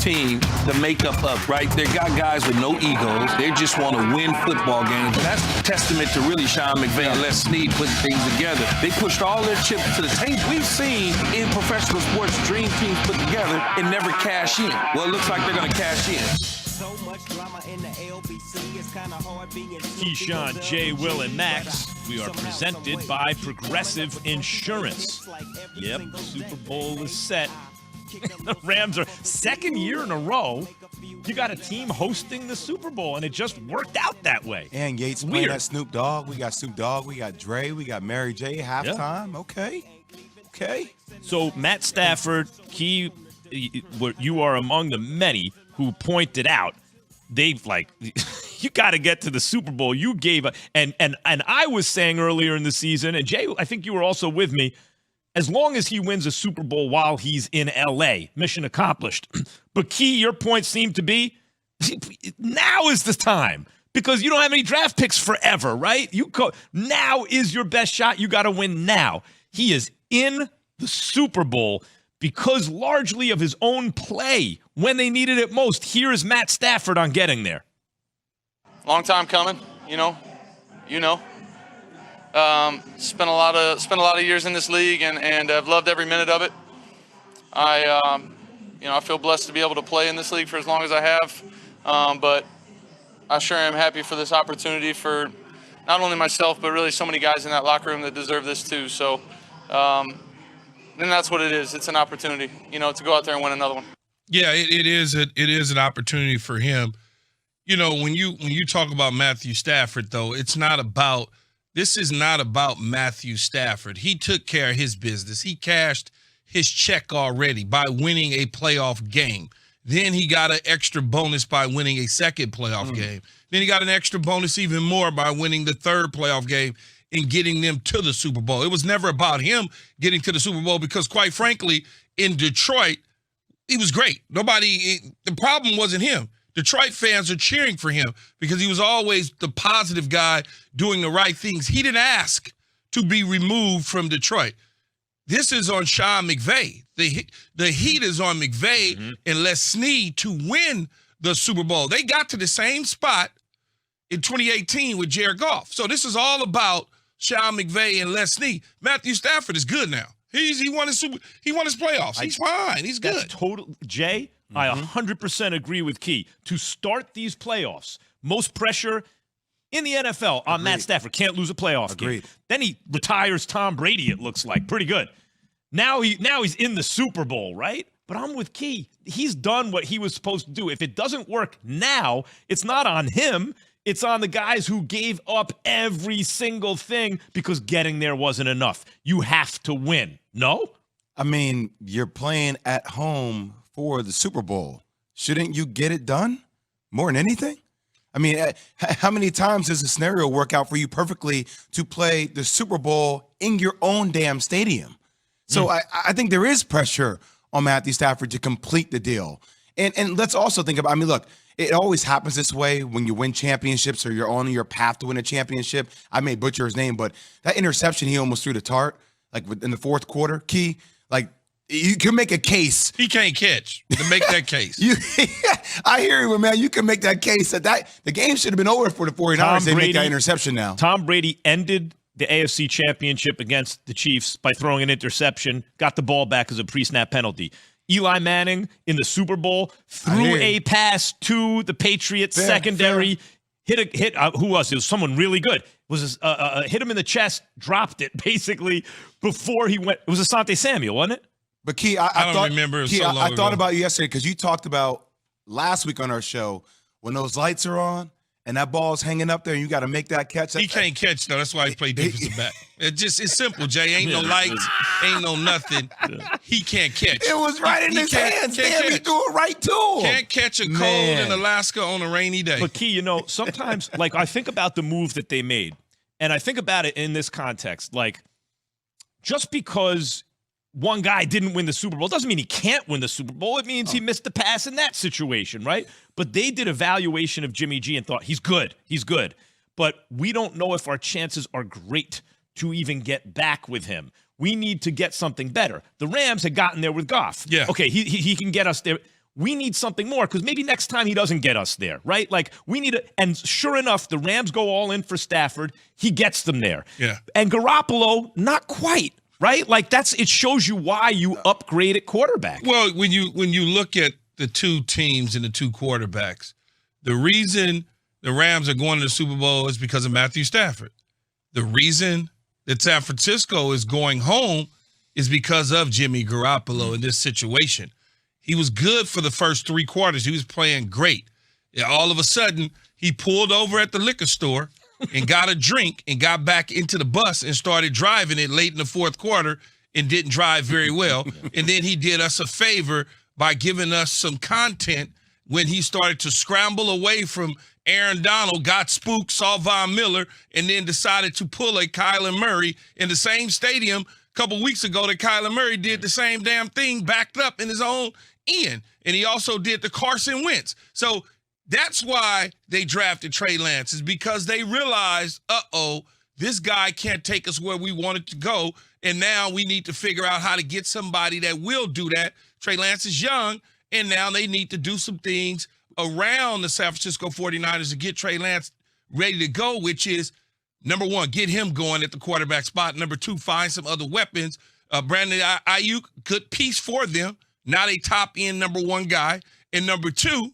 team the makeup of, right? They got guys with no egos. They just want to win football games. And that's a testament to really Sean McVay and Les Snead putting things together. They pushed all their chips to the table. We've seen in professional sports dream teams put together and never cash in. Well, it looks like they're going to cash in. Keyshawn, Jay, Will, and Max. We are presented by Progressive Insurance. Yep, the Super Bowl is set. The Rams are second year in a row. You got a team hosting the Super Bowl, and it just worked out that way. And Yates playing that Snoop Dogg. We got Snoop Dogg. We got Dre. We got Mary J. Halftime. Yeah. Okay. So Matt Stafford, Key, you are among the many who pointed out they've you got to get to the Super Bowl. You gave and I was saying earlier in the season, and Jay, I think you were also with me, as long as he wins a Super Bowl while he's in L.A., mission accomplished. But Key, your point seemed to be, now is the time. Because you don't have any draft picks forever, right? Now is your best shot. You got to win now. He is in the Super Bowl because largely of his own play when they needed it most. Here is Matt Stafford on getting there. Long time coming, you know. Spent a lot of years in this league, and I've loved every minute of it. I feel blessed to be able to play in this league for as long as I have. But I sure am happy for this opportunity for not only myself, but really so many guys in that locker room that deserve this too. So, and that's what it is. It's an opportunity, to go out there and win another one. Yeah, it is an opportunity for him. When you talk about Matthew Stafford, though, this is not about Matthew Stafford. He took care of his business. He cashed his check already by winning a playoff game. Then he got an extra bonus by winning a second playoff game. Then he got an extra bonus even more by winning the third playoff game and getting them to the Super Bowl. It was never about him getting to the Super Bowl because, quite frankly, in Detroit, he was great. The problem wasn't him. Detroit fans are cheering for him because he was always the positive guy doing the right things. He didn't ask to be removed from Detroit. This is on Sean McVay. The heat is on McVay and Les Snead to win the Super Bowl. They got to the same spot in 2018 with Jared Goff. So this is all about Sean McVay and Les Snead. Matthew Stafford is good now. He won his playoffs. He's fine. He's good. Jay, I 100% agree with Key. To start these playoffs, most pressure in the NFL on Matt Stafford. Can't lose a playoff game. Then he retires Tom Brady, it looks like. Pretty good. Now he's in the Super Bowl, right? But I'm with Key. He's done what he was supposed to do. If it doesn't work now, it's not on him. It's on the guys who gave up every single thing because getting there wasn't enough. You have to win. No? I mean, you're playing at home for the Super Bowl. Shouldn't you get it done more than anything? I mean, how many times does a scenario work out for you perfectly to play the Super Bowl in your own damn stadium? So I think there is pressure on Matthew Stafford to complete the deal. And let's also think about, look, it always happens this way when you win championships or you're on your path to win a championship. I may butcher his name, but that interception he almost threw to Tart, in the fourth quarter, Key, you can make a case. He can't catch to make that case. I hear you, man. You can make that case that the game should have been over for the 49ers. They make that interception now. Tom Brady ended the AFC Championship against the Chiefs by throwing an interception, got the ball back as a pre-snap penalty. Eli Manning in the Super Bowl threw a pass to the Patriots secondary. Hit who was it? It was someone really good. Hit him in the chest, dropped it basically before he went. It was Asante Samuel, wasn't it? But Key, I don't remember. It was so long ago. I thought about you yesterday because you talked about last week on our show when those lights are on and that ball's hanging up there and you got to make that catch. He can't catch, though. That's why he played defensive back. It's simple, Jay. Ain't no lights, ain't no nothing. He can't catch. It was right in his hands. Damn, he threw it right to him. Can't catch a cold in Alaska on a rainy day. But Key, sometimes, I think about the move that they made, and I think about it in this context. Just because one guy didn't win the Super Bowl doesn't mean he can't win the Super Bowl. It means he missed the pass in that situation, right? But they did evaluation of Jimmy G and thought, he's good. But we don't know if our chances are great to even get back with him. We need to get something better. The Rams had gotten there with Goff. Yeah. Okay, he can get us there. we need something more because maybe next time he doesn't get us there, right? Like we need and sure enough, the Rams go all in for Stafford. He gets them there. Yeah. And Garoppolo, not quite, right? Like it shows you why you upgrade at quarterback. Well, when you look at the two teams and the two quarterbacks, the reason the Rams are going to the Super Bowl is because of Matthew Stafford. The reason that San Francisco is going home is because of Jimmy Garoppolo in this situation. He was good for the first 3 quarters. He was playing great. And all of a sudden, he pulled over at the liquor store and got a drink and got back into the bus and started driving it late in the 4th quarter and didn't drive very well. And then he did us a favor by giving us some content when he started to scramble away from Aaron Donald, got spooked, saw Von Miller, and then decided to pull a Kyler Murray in the same stadium a couple weeks ago that Kyler Murray did the same damn thing, backed up in his own end. And he also did the Carson Wentz. So that's why they drafted Trey Lance, is because they realized, this guy can't take us where we wanted to go. And now we need to figure out how to get somebody that will do that. Trey Lance is young, and now they need to do some things around the San Francisco 49ers to get Trey Lance ready to go, which is, number one, get him going at the quarterback spot. Number 2, find some other weapons. Brandon Ayuk, good piece for them, not a top-end number 1 guy. And number 2,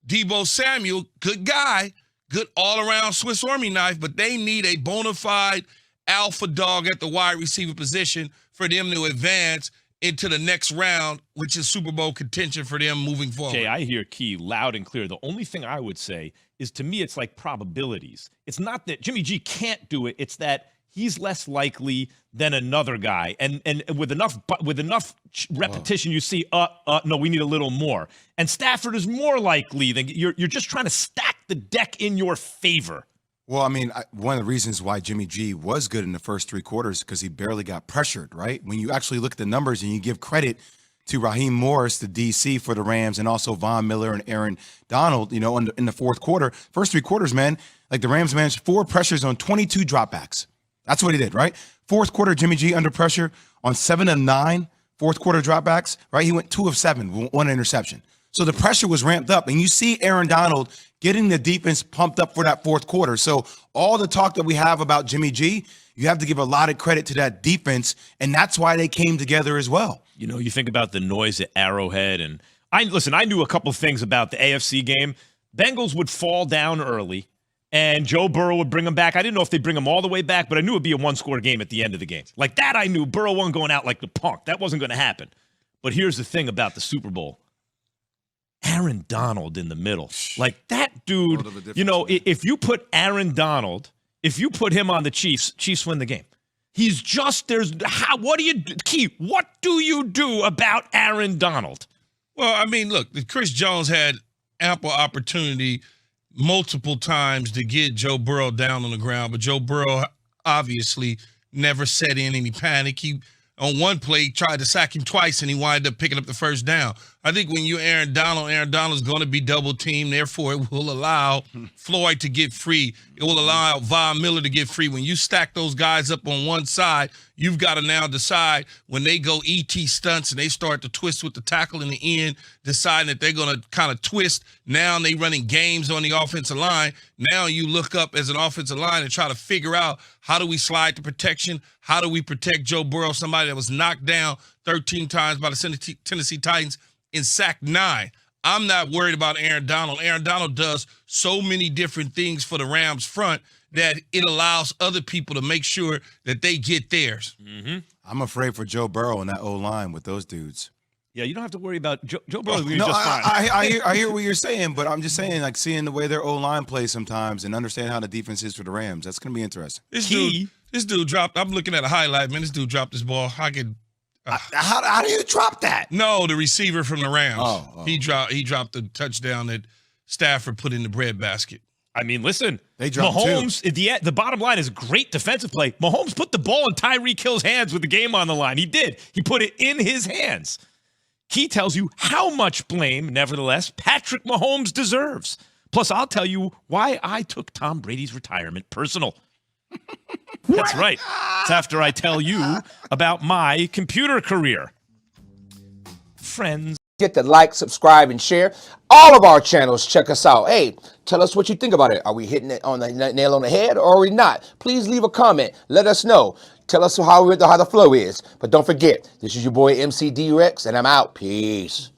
Deebo Samuel, good guy, good all-around Swiss Army knife, but they need a bona fide alpha dog at the wide receiver position for them to advance into the next round, which is Super Bowl contention for them moving forward. Jay, I hear Key loud and clear. The only thing I would say is, to me, it's like probabilities. It's not that Jimmy G can't do it. It's that he's less likely than another guy. And with enough repetition, you see, no, we need a little more. And Stafford is more likely than you're just trying to stack the deck in your favor. Well, I mean, one of the reasons why Jimmy G was good in the first 3 quarters is because he barely got pressured, right? When you actually look at the numbers and you give credit to Raheem Morris, the DC for the Rams, and also Von Miller and Aaron Donald, in the 4th quarter, first 3 quarters, man, like the Rams managed 4 pressures on 22 dropbacks. That's what he did, right? 4th quarter, Jimmy G under pressure on 7 of 9 4th quarter dropbacks, right? He went 2 of 7, 1 interception. So the pressure was ramped up, and you see Aaron Donald getting the defense pumped up for that 4th quarter. So all the talk that we have about Jimmy G, you have to give a lot of credit to that defense, and that's why they came together as well. You think about the noise at Arrowhead, and I knew a couple things about the AFC game. Bengals would fall down early, and Joe Burrow would bring them back. I didn't know if they'd bring them all the way back, but I knew it'd be a 1-score game at the end of the game. Like that I knew. Burrow wasn't going out like the punk. That wasn't going to happen. But here's the thing about the Super Bowl. Aaron Donald in the middle. Like that dude, if you put Aaron Donald, if you put him on the Chiefs win the game. He's just, what do you do about Aaron Donald? Well, I mean, look, Chris Jones had ample opportunity multiple times to get Joe Burrow down on the ground, but Joe Burrow obviously never set in any panic. He, on one play, tried to sack him twice, and he wound up picking up the first down. I think when you're Aaron Donald's going to be double-teamed. Therefore, it will allow Floyd to get free. It will allow Von Miller to get free. When you stack those guys up on one side, you've got to now decide when they go ET stunts and they start to twist with the tackle in the end, deciding that they're going to kind of twist. Now they running games on the offensive line. Now you look up as an offensive line and try to figure out, how do we slide to protection? How do we protect Joe Burrow, somebody that was knocked down 13 times by the Tennessee Titans and sacked 9? I'm not worried about Aaron Donald. Aaron Donald does so many different things for the Rams front that it allows other people to make sure that they get theirs. Mm-hmm. I'm afraid for Joe Burrow in that O-line with those dudes. Yeah, you don't have to worry about Joe Burrow. No, just fine. I hear what you're saying, but I'm just saying, like, seeing the way their O-line plays sometimes and understand how the defense is for the Rams, that's going to be interesting. This dude dropped. I'm looking at a highlight, man. This dude dropped this ball. I could. How do you drop that? No, the receiver from the Rams. Oh. He dropped the touchdown that Stafford put in the breadbasket. I mean, listen, they dropped Mahomes, the bottom line is great defensive play. Mahomes put the ball in Tyreek Hill's hands with the game on the line. He did. He put it in his hands. He tells you how much blame, nevertheless, Patrick Mahomes deserves. Plus, I'll tell you why I took Tom Brady's retirement personal. That's right. It's after I tell you about my computer career. Friends forget to like, subscribe, and share. All of our channels, check us out. Hey, tell us what you think about it. Are we hitting it on the nail on the head or are we not? Please leave a comment. Let us know. Tell us how the flow is. But don't forget, this is your boy MC D-Rex, and I'm out. Peace.